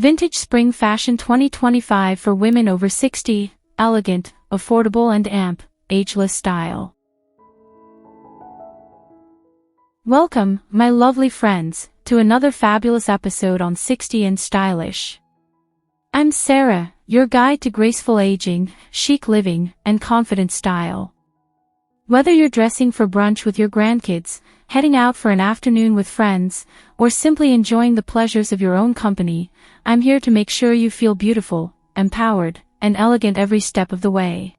Vintage Spring Fashion 2025 for women over 60, elegant, affordable and ageless style. Welcome, my lovely friends, to another fabulous episode on 60 and Stylish. I'm Sarah, your guide to graceful aging, chic living, and confident style. Whether you're dressing for brunch with your grandkids, heading out for an afternoon with friends, or simply enjoying the pleasures of your own company, I'm here to make sure you feel beautiful, empowered, and elegant every step of the way.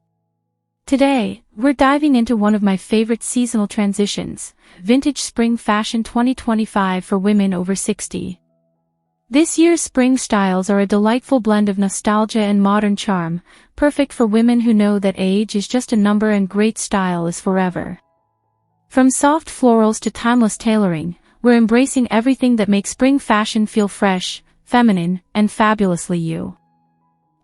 Today, we're diving into one of my favorite seasonal transitions, Vintage Spring Fashion 2025 for women over 60. This year's spring styles are a delightful blend of nostalgia and modern charm, perfect for women who know that age is just a number and great style is forever. From soft florals to timeless tailoring, we're embracing everything that makes spring fashion feel fresh, feminine, and fabulously you.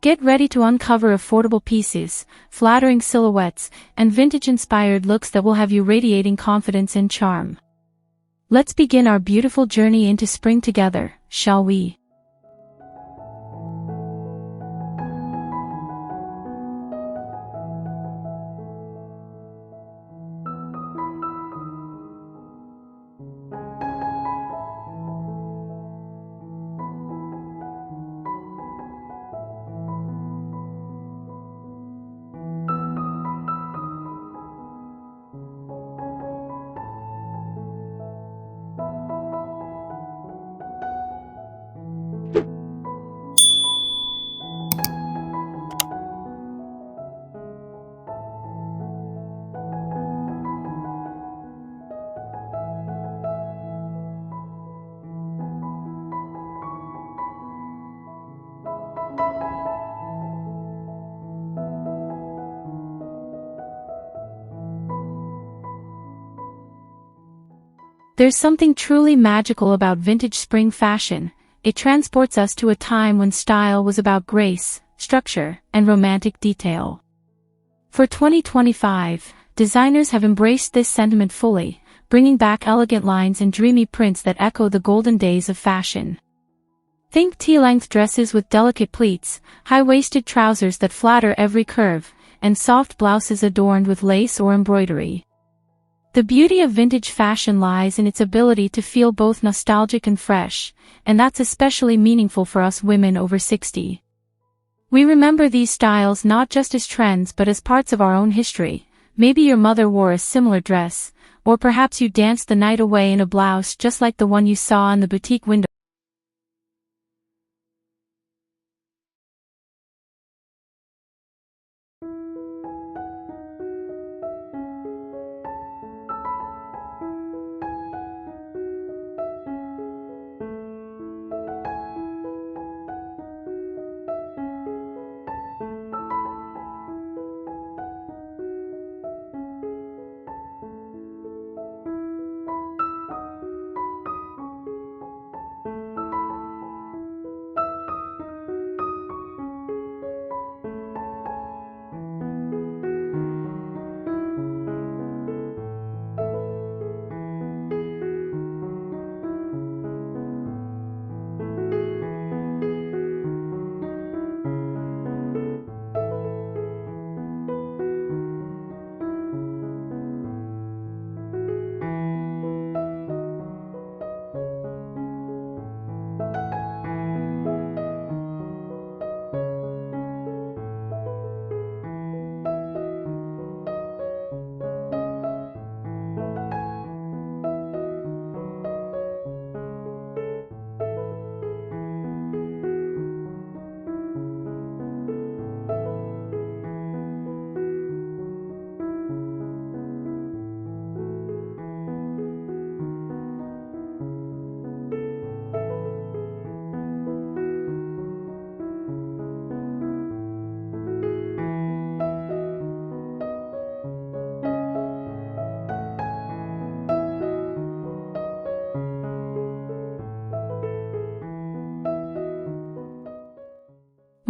Get ready to uncover affordable pieces, flattering silhouettes, and vintage-inspired looks that will have you radiating confidence and charm. Let's begin our beautiful journey into spring together, shall we? There's something truly magical about vintage spring fashion. It transports us to a time when style was about grace, structure, and romantic detail. For 2025, designers have embraced this sentiment fully, bringing back elegant lines and dreamy prints that echo the golden days of fashion. Think tea-length dresses with delicate pleats, high-waisted trousers that flatter every curve, and soft blouses adorned with lace or embroidery. The beauty of vintage fashion lies in its ability to feel both nostalgic and fresh, and that's especially meaningful for us women over 60. We remember these styles not just as trends but as parts of our own history. Maybe your mother wore a similar dress, or perhaps you danced the night away in a blouse just like the one you saw in the boutique window.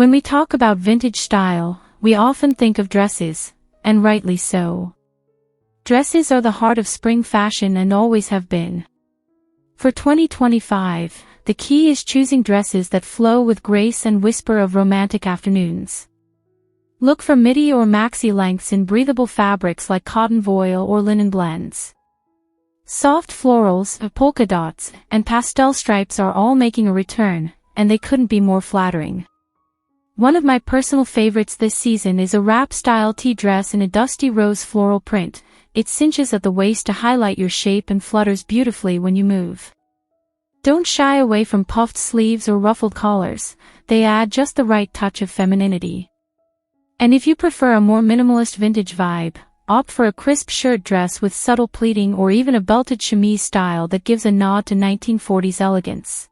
When we talk about vintage style, we often think of dresses, and rightly so. Dresses are the heart of spring fashion and always have been. For 2025, the key is choosing dresses that flow with grace and whisper of romantic afternoons. Look for midi or maxi lengths in breathable fabrics like cotton voile or linen blends. Soft florals, polka dots, and pastel stripes are all making a return, and they couldn't be more flattering. One of my personal favorites this season is a wrap-style tea dress in a dusty rose floral print. It cinches at the waist to highlight your shape and flutters beautifully when you move. Don't shy away from puffed sleeves or ruffled collars, they add just the right touch of femininity. And if you prefer a more minimalist vintage vibe, opt for a crisp shirt dress with subtle pleating or even a belted chemise style that gives a nod to 1940s elegance.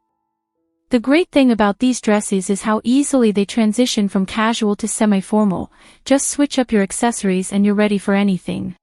The great thing about these dresses is how easily they transition from casual to semi-formal. Just switch up your accessories and you're ready for anything.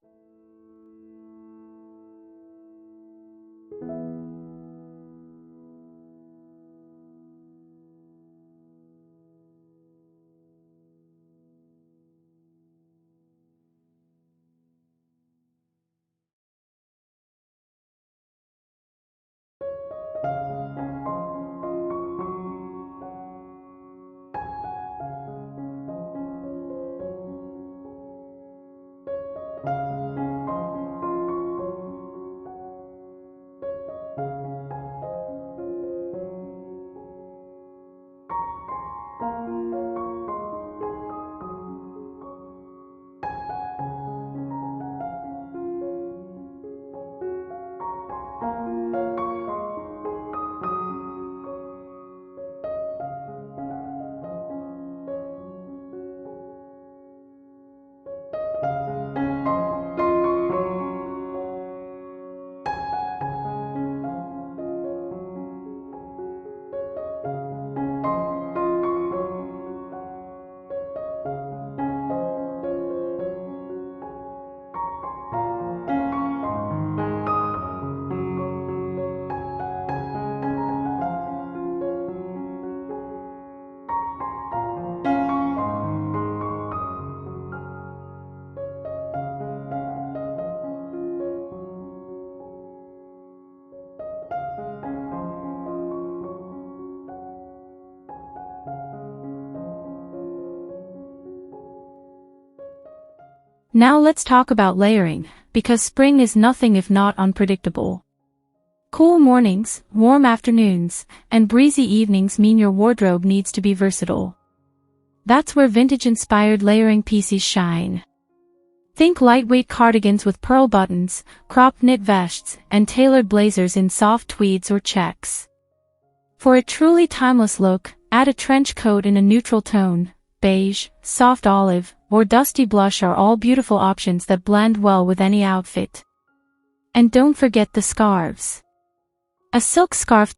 Now let's talk about layering, because spring is nothing if not unpredictable. Cool mornings, warm afternoons, and breezy evenings mean your wardrobe needs to be versatile. That's where vintage-inspired layering pieces shine. Think lightweight cardigans with pearl buttons, cropped knit vests, and tailored blazers in soft tweeds or checks. For a truly timeless look, add a trench coat in a neutral tone. Beige, soft olive, or dusty blush are all beautiful options that blend well with any outfit. And don't forget the scarves. A silk scarf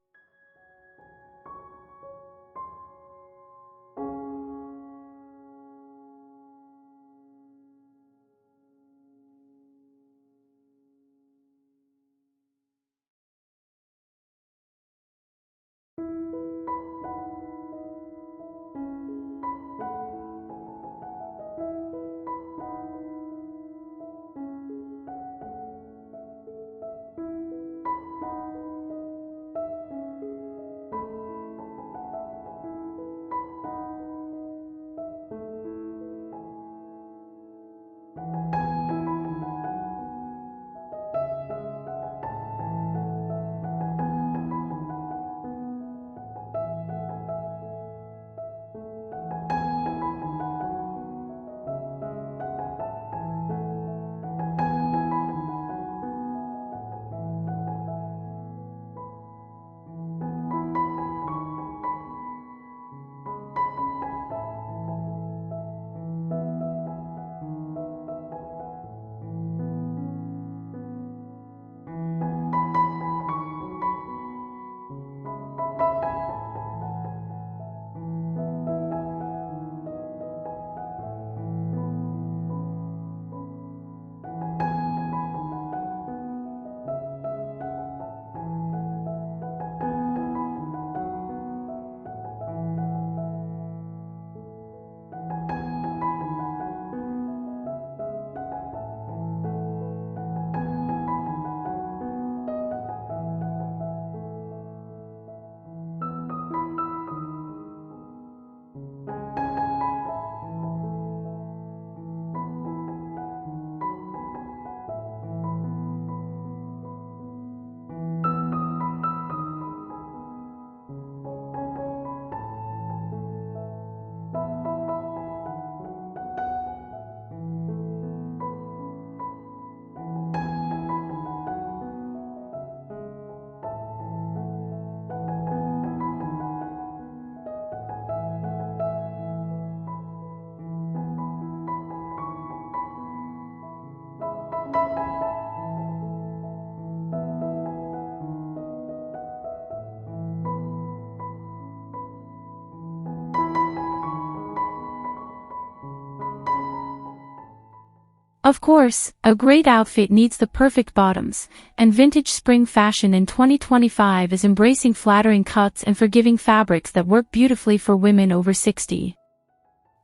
Of course, a great outfit needs the perfect bottoms, and vintage spring fashion in 2025 is embracing flattering cuts and forgiving fabrics that work beautifully for women over 60.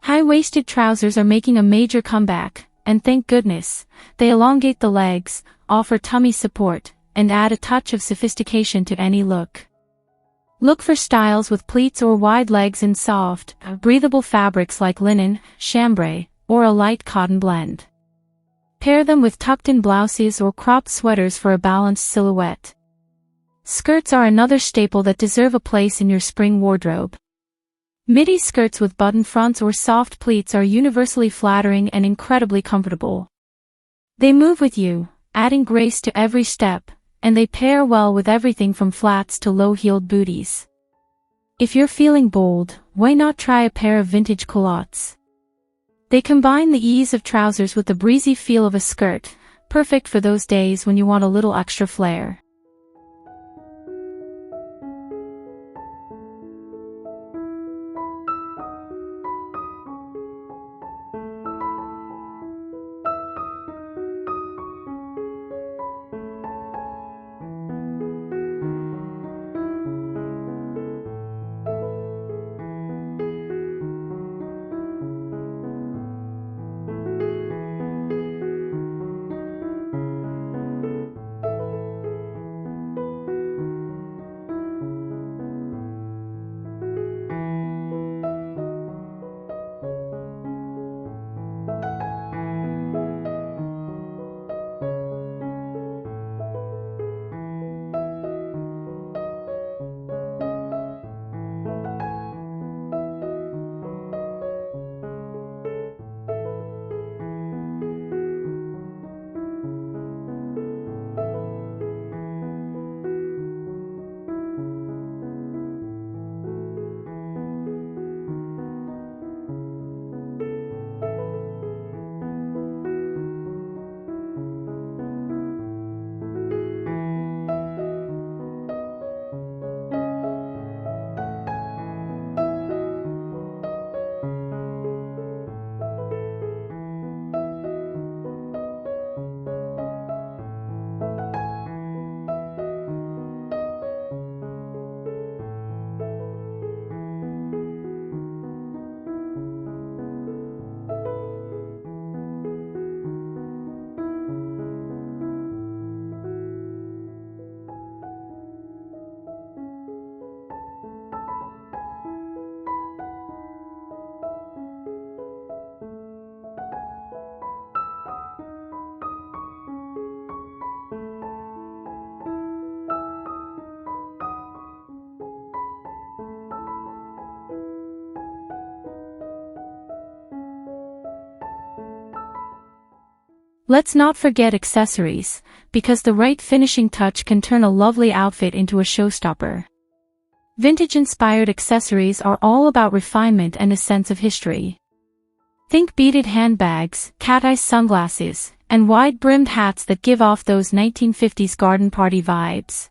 High-waisted trousers are making a major comeback, and thank goodness, they elongate the legs, offer tummy support, and add a touch of sophistication to any look. Look for styles with pleats or wide legs in soft, breathable fabrics like linen, chambray, or a light cotton blend. Pair them with tucked-in blouses or cropped sweaters for a balanced silhouette. Skirts are another staple that deserve a place in your spring wardrobe. Midi skirts with button fronts or soft pleats are universally flattering and incredibly comfortable. They move with you, adding grace to every step, and they pair well with everything from flats to low-heeled booties. If you're feeling bold, why not try a pair of vintage culottes? They combine the ease of trousers with the breezy feel of a skirt, perfect for those days when you want a little extra flair. Let's not forget accessories, because the right finishing touch can turn a lovely outfit into a showstopper. Vintage-inspired accessories are all about refinement and a sense of history. Think beaded handbags, cat-eye sunglasses, and wide-brimmed hats that give off those 1950s garden party vibes.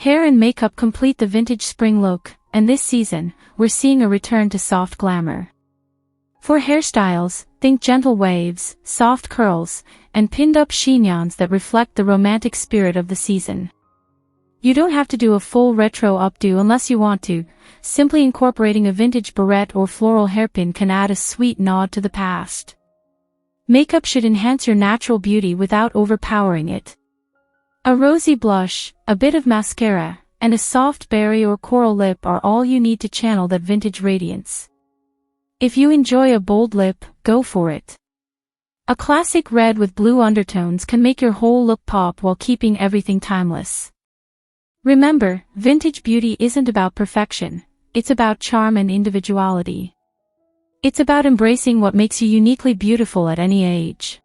Hair and makeup complete the vintage spring look, and this season, we're seeing a return to soft glamour. For hairstyles, think gentle waves, soft curls, and pinned-up chignons that reflect the romantic spirit of the season. You don't have to do a full retro updo unless you want to. Simply incorporating a vintage barrette or floral hairpin can add a sweet nod to the past. Makeup should enhance your natural beauty without overpowering it. A rosy blush, a bit of mascara, and a soft berry or coral lip are all you need to channel that vintage radiance. If you enjoy a bold lip, go for it. A classic red with blue undertones can make your whole look pop while keeping everything timeless. Remember, vintage beauty isn't about perfection, it's about charm and individuality. It's about embracing what makes you uniquely beautiful at any age.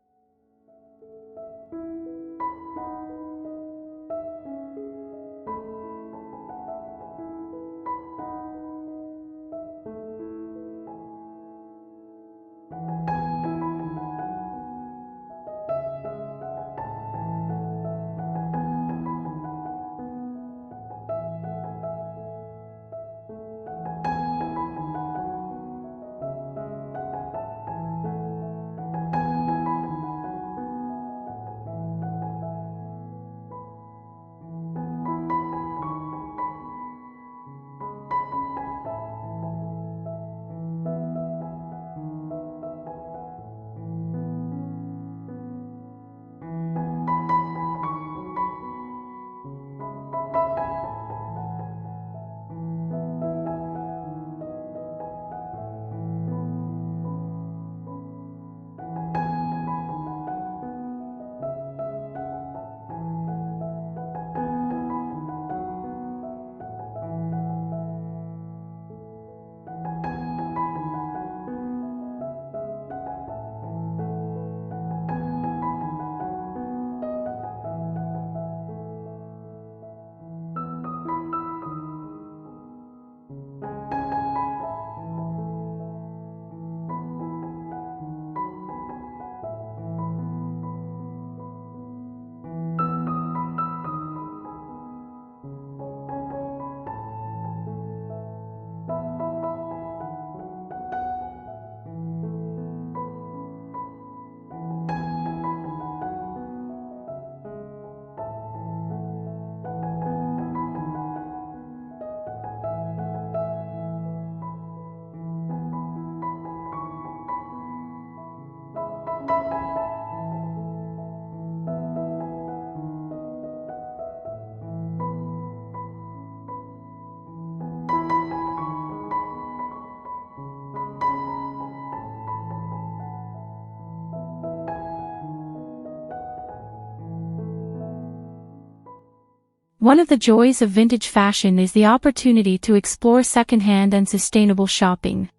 One of the joys of vintage fashion is the opportunity to explore secondhand and sustainable shopping.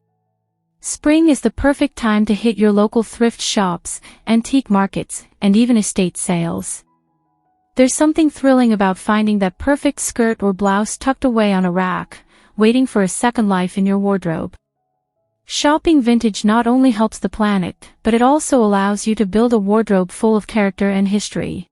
Spring is the perfect time to hit your local thrift shops, antique markets, and even estate sales. There's something thrilling about finding that perfect skirt or blouse tucked away on a rack, waiting for a second life in your wardrobe. Shopping vintage not only helps the planet, but it also allows you to build a wardrobe full of character and history.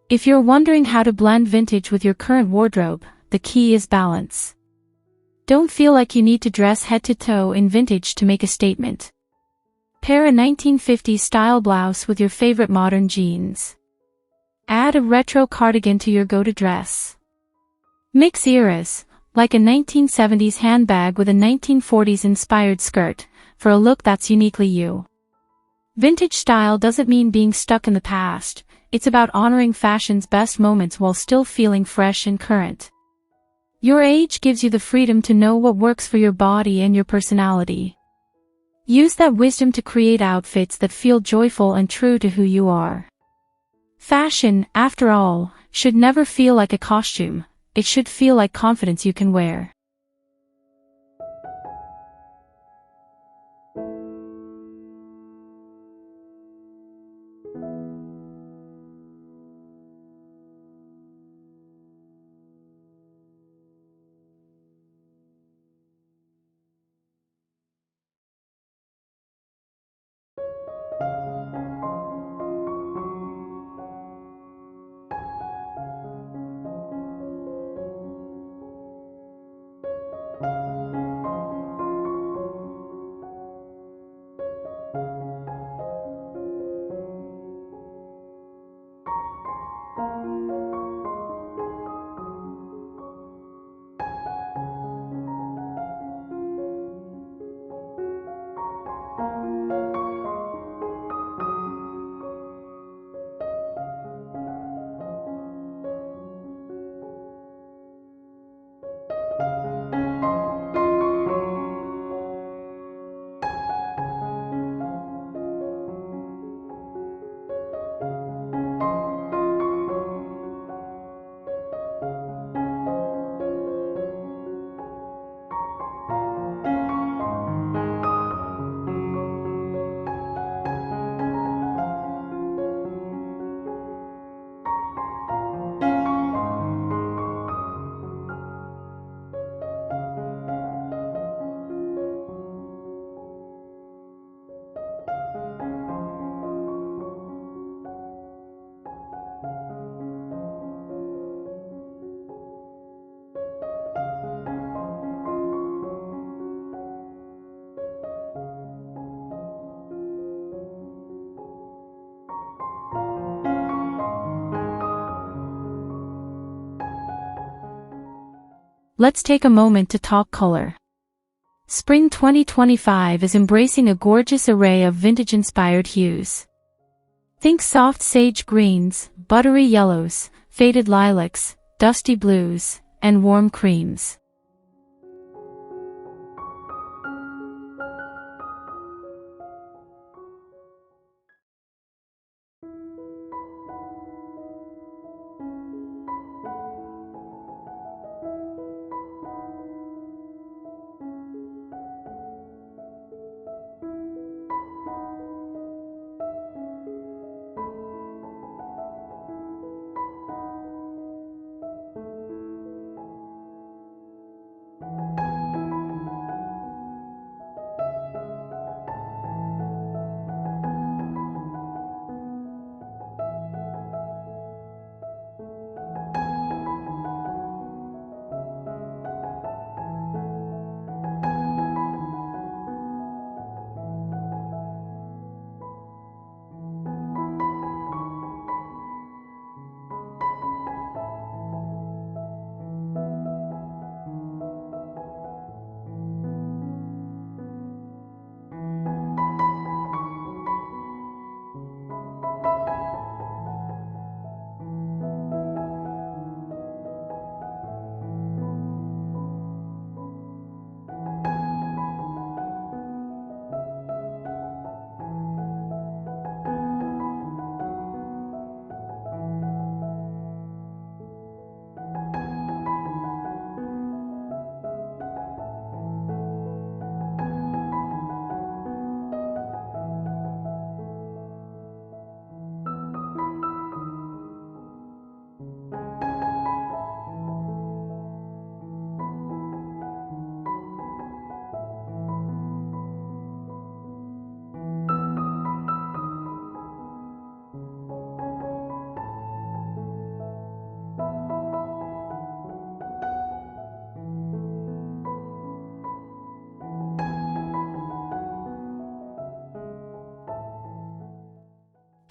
If you're wondering how to blend vintage with your current wardrobe, the key is balance. Don't feel like you need to dress head to toe in vintage to make a statement. Pair a 1950s style blouse with your favorite modern jeans. Add a retro cardigan to your go-to dress. Mix eras, like a 1970s handbag with a 1940s inspired skirt, for a look that's uniquely you. Vintage style doesn't mean being stuck in the past, it's about honoring fashion's best moments while still feeling fresh and current. Your age gives you the freedom to know what works for your body and your personality. Use that wisdom to create outfits that feel joyful and true to who you are. Fashion, after all, should never feel like a costume, it should feel like confidence you can wear. Let's take a moment to talk color. Spring 2025 is embracing a gorgeous array of vintage-inspired hues. Think soft sage greens, buttery yellows, faded lilacs, dusty blues, and warm creams.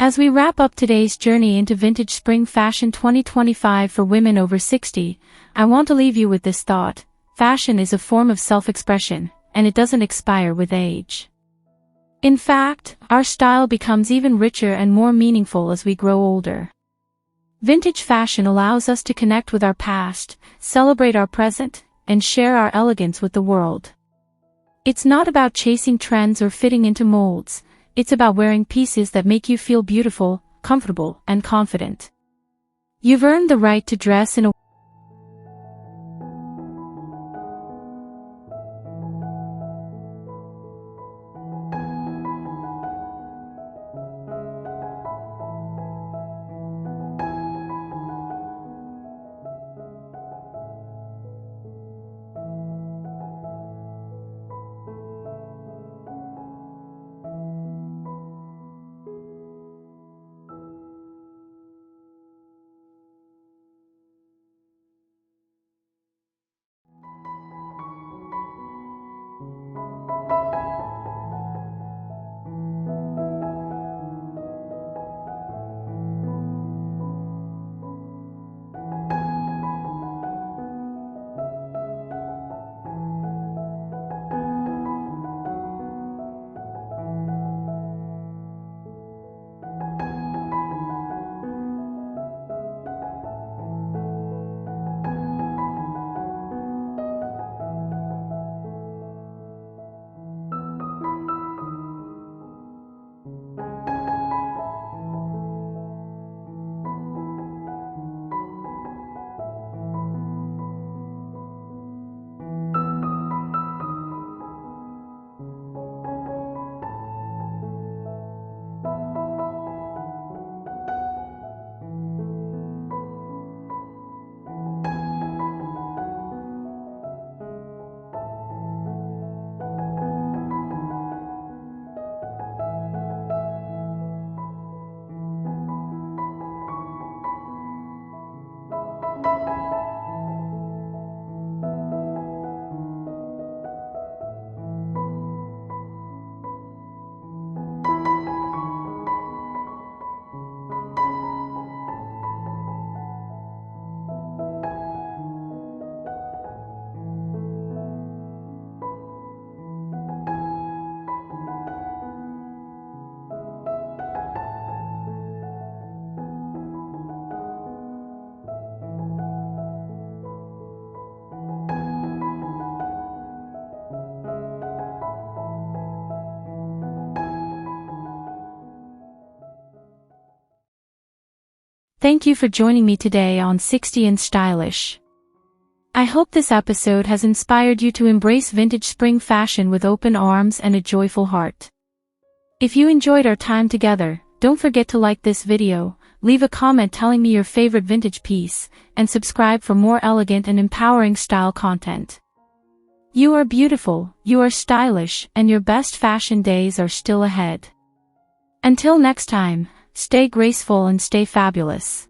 As we wrap up today's journey into vintage spring fashion 2025 for women over 60, I want to leave you with this thought: fashion is a form of self-expression, and it doesn't expire with age. In fact, our style becomes even richer and more meaningful as we grow older. Vintage fashion allows us to connect with our past, celebrate our present, and share our elegance with the world. It's not about chasing trends or fitting into molds. It's about wearing pieces that make you feel beautiful, comfortable, and confident. You've earned the right to dress in a Thank you for joining me today on 60 and Stylish. I hope this episode has inspired you to embrace vintage spring fashion with open arms and a joyful heart. If you enjoyed our time together, don't forget to like this video, leave a comment telling me your favorite vintage piece, and subscribe for more elegant and empowering style content. You are beautiful, you are stylish, and your best fashion days are still ahead. Until next time, stay graceful and stay fabulous.